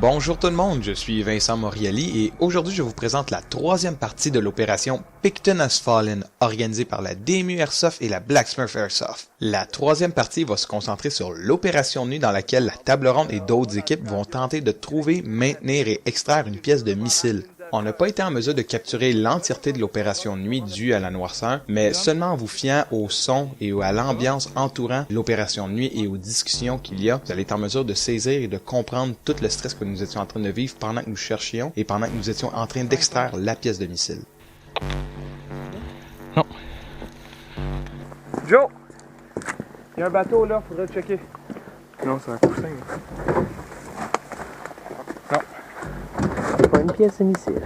Bonjour tout le monde, je suis Vincent Moriali et aujourd'hui je vous présente la troisième partie de l'opération Picton Has Fallen, organisée par la DMU Airsoft et la Blacksmith Airsoft. La troisième partie va se concentrer sur l'opération nuit dans laquelle la table ronde et d'autres équipes vont tenter de trouver, maintenir et extraire une pièce de missile. On n'a pas été en mesure de capturer l'entièreté de l'opération nuit due à la noirceur, mais seulement en vous fiant au son et à l'ambiance entourant l'opération nuit et aux discussions qu'il y a, vous allez être en mesure de saisir et de comprendre tout le stress que nous étions en train de vivre pendant que nous cherchions et pendant que nous étions en train d'extraire la pièce de missile. Non. Joe! Il y a un bateau là, faudrait le checker. Non, c'est un coussin. Non. C'est pas une pièce de missile.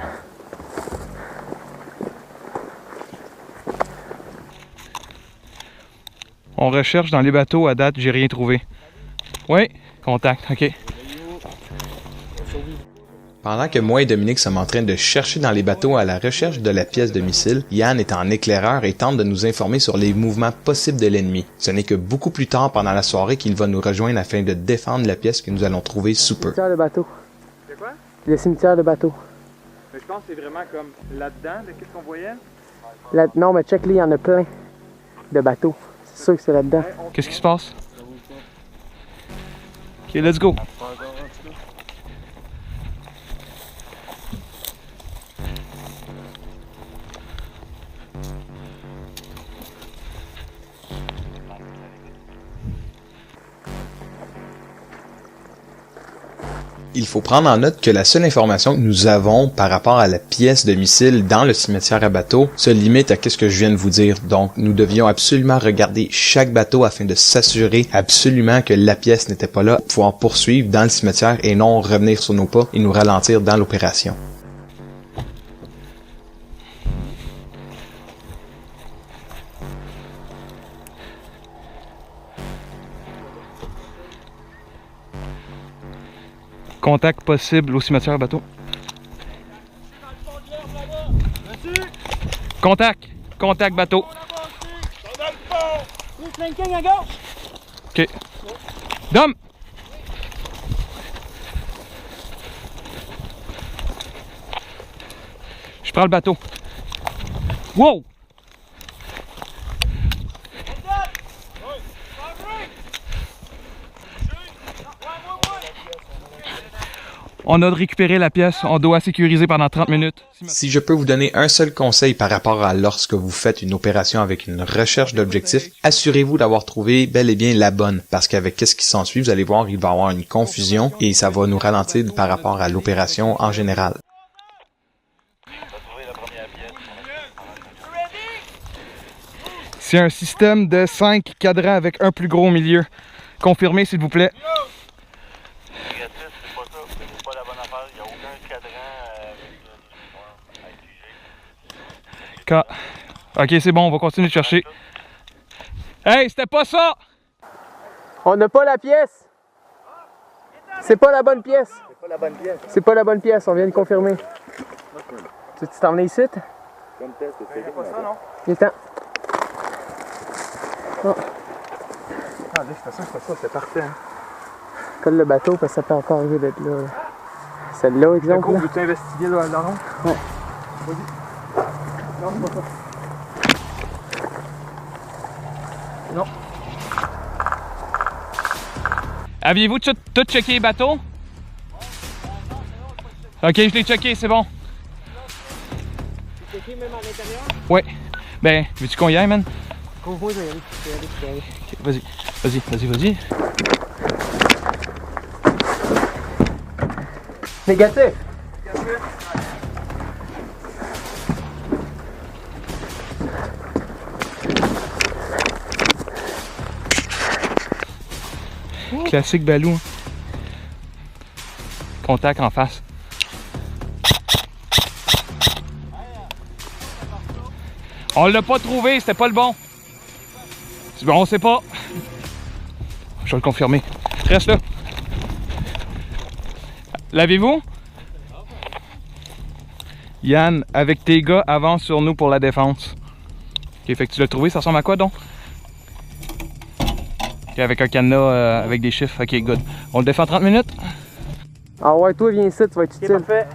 On recherche dans les bateaux, à date, j'ai rien trouvé. Oui, contact, ok. Pendant que moi et Dominique sommes en train de chercher dans les bateaux à la recherche de la pièce de missile, Yann est en éclaireur et tente de nous informer sur les mouvements possibles de l'ennemi. Ce n'est que beaucoup plus tard pendant la soirée qu'il va nous rejoindre afin de défendre la pièce que nous allons trouver sous peu. Le cimetière de bateau. C'est quoi? Le cimetière de bateau. Mais je pense que c'est vraiment comme là-dedans, de qu'est-ce qu'on voyait? Non, mais check-les, il y en a plein de bateaux. C'est sûr que c'est là-dedans. Qu'est-ce qui se passe? Ok, let's go. Il faut prendre en note que la seule information que nous avons par rapport à la pièce de missile dans le cimetière à bateau se limite à ce que je viens de vous dire. Donc, nous devions absolument regarder chaque bateau afin de s'assurer absolument que la pièce n'était pas là, pour pouvoir poursuivre dans le cimetière et non revenir sur nos pas et nous ralentir dans l'opération. Contact possible au cimetière à bateau. Contact! Contact bateau. Ok. Dom! Je prends le bateau. Wow! On a récupéré la pièce, on doit sécuriser pendant 30 minutes. Si je peux vous donner un seul conseil par rapport à lorsque vous faites une opération avec une recherche d'objectifs, assurez-vous d'avoir trouvé bel et bien la bonne, parce qu'avec qu'est-ce qui s'ensuit, vous allez voir, il va y avoir une confusion et ça va nous ralentir par rapport à l'opération en général. C'est un système de 5 cadrans avec un plus gros au milieu. Confirmez s'il vous plaît. Ok, c'est bon, on va continuer de chercher. Hey, c'était pas ça! On n'a pas la pièce! C'est pas la bonne pièce! C'est pas la bonne pièce. C'est pas la bonne pièce, on vient de confirmer. Tu t'en venais ici? Comme test, c'est pas ça, non? Il est temps. Oh. Ah, c'était ça, c'est parfait. Hein. Colle le bateau parce que ça peut encore arriver d'être là. Celle-là, exemple. D'accord, veux-tu investiguer le rond? Ouais. Vas-y. Non, c'est pas ça. Non. Aviez-vous tout checké les bateaux? Ok, je l'ai checké, c'est bon. Tu checké même à l'intérieur? Ouais. Ben, veux-tu qu'on y aille, man? Moi, je vais y aller. Okay, vas-y. Négatif! Classique balou. Hein. Contact en face. On l'a pas trouvé, c'était pas le bon. C'est bon, on sait pas. Je vais le confirmer. Reste là. L'avez-vous? Yann, avec tes gars, avance sur nous pour la défense. Ok, fait que tu l'as trouvé, ça ressemble à quoi donc? Ok, avec un cadenas avec des chiffres, ok, good. On le défend 30 minutes? Ah ouais, toi, viens ici, tu vas être Ok, utile. parfait.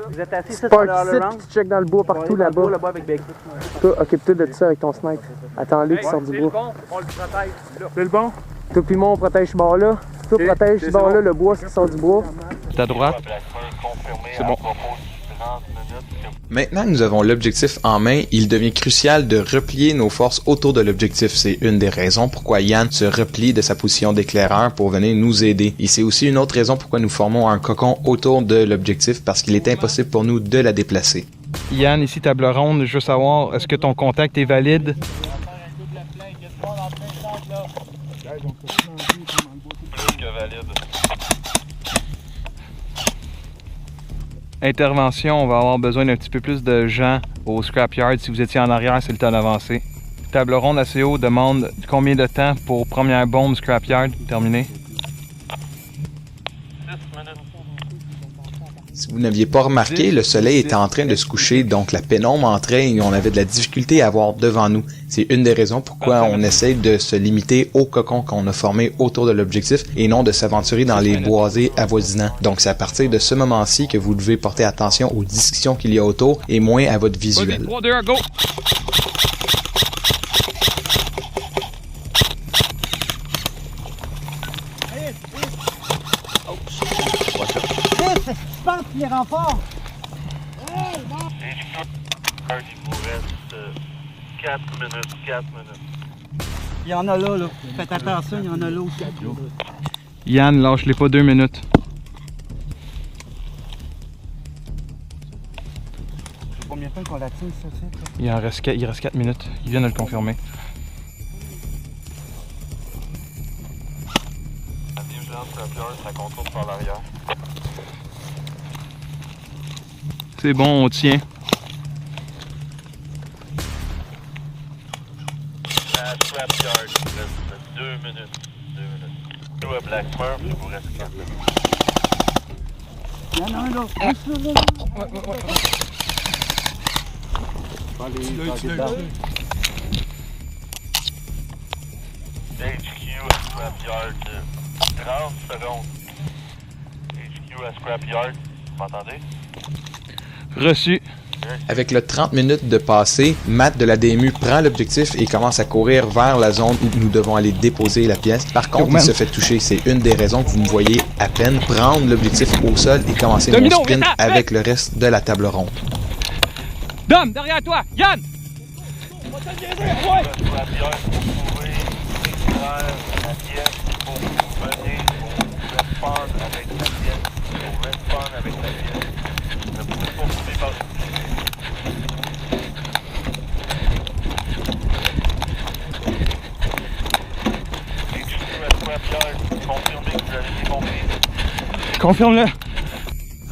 Vous êtes assis, ça, Park sur le ici, round. puis tu check dans le bois partout là-bas. Là-bas avec Becky. Toi, occupe-toi de ça avec ton snipe. Attends-le qui sort du bois. bon, on le protège. C'est le bon? Toi puis moi, on protège ce bord-là. Toi, Ok, protège c'est ce bord-là, bon. le bois, ce qui sort du bois. C'est à droite. C'est bon. Maintenant que nous avons l'objectif en main, il devient crucial de replier nos forces autour de l'objectif. C'est une des raisons pourquoi Yann se replie de sa position d'éclaireur pour venir nous aider. Et c'est aussi une autre raison pourquoi nous formons un cocon autour de l'objectif, parce qu'il est impossible pour nous de la déplacer. Yann, ici table ronde, je veux savoir, est-ce que ton contact est valide? Intervention, on va avoir besoin d'un petit peu plus de gens au scrapyard. Si vous étiez en arrière, c'est le temps d'avancer. Table ronde ACO demande combien de temps pour première bombe scrapyard terminée? Si vous n'aviez pas remarqué, le soleil était en train de se coucher, donc la pénombre entrait et on avait de la difficulté à voir devant nous. C'est une des raisons pourquoi on essaie de se limiter au cocon qu'on a formé autour de l'objectif et non de s'aventurer dans les boisés avoisinants. Donc c'est à partir de ce moment-ci que vous devez porter attention aux discussions qu'il y a autour et moins à votre visuel. 3, 2, 1, go! Les renforts! Il vous reste 4 minutes. Il y en a là. Faites attention, il y en a là aussi. Yann, lâche-les pas 2 minutes. Combien de temps qu'on la tire, ça, c'est? Il reste 4 minutes. Il vient de le confirmer. Ça contourne par l'arrière. C'est bon, on tient. À Scrapyard, il vous reste 2 minutes. Nous, à Black Smurf, il vous reste 4 minutes. Il y en a un là. HQ à Scrapyard, 30 secondes. HQ à Scrapyard, vous m'entendez? Reçu. Avec le 30 minutes de passé, Matt de la DMU prend l'objectif et commence à courir vers la zone où nous devons aller déposer la pièce. Par contre, il se fait toucher. C'est une des raisons que vous me voyez à peine prendre l'objectif au sol et commencer mon Domino, sprint viens-t'en, avec le reste de la table ronde. Dom, derrière toi! Yann! Scrapyard, vous pouvez extraire la pièce pour venir au respawn avec la pièce. Au respawn avec la pièce. Ne pouvez pas rouler par confirmez que vous avez bien compris. Confirme-le.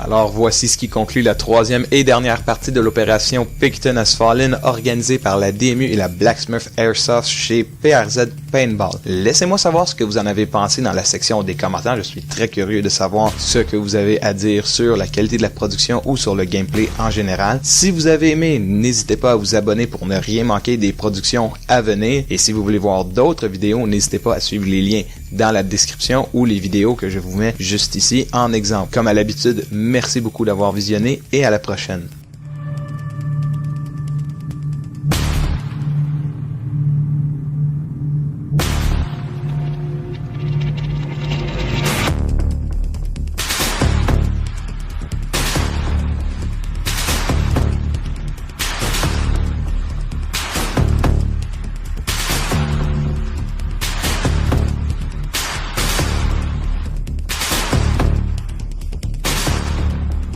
Alors voici ce qui conclut la troisième et dernière partie de l'opération Picton Has Fallen organisée par la DMU et la Blacksmith Airsoft chez PRZ Paintball. Laissez-moi savoir ce que vous en avez pensé dans la section des commentaires. Je suis très curieux de savoir ce que vous avez à dire sur la qualité de la production ou sur le gameplay en général. Si vous avez aimé, n'hésitez pas à vous abonner pour ne rien manquer des productions à venir. Et si vous voulez voir d'autres vidéos, n'hésitez pas à suivre les liens dans la description ou les vidéos que je vous mets juste ici en exemple. Comme à l'habitude, merci beaucoup d'avoir visionné et à la prochaine.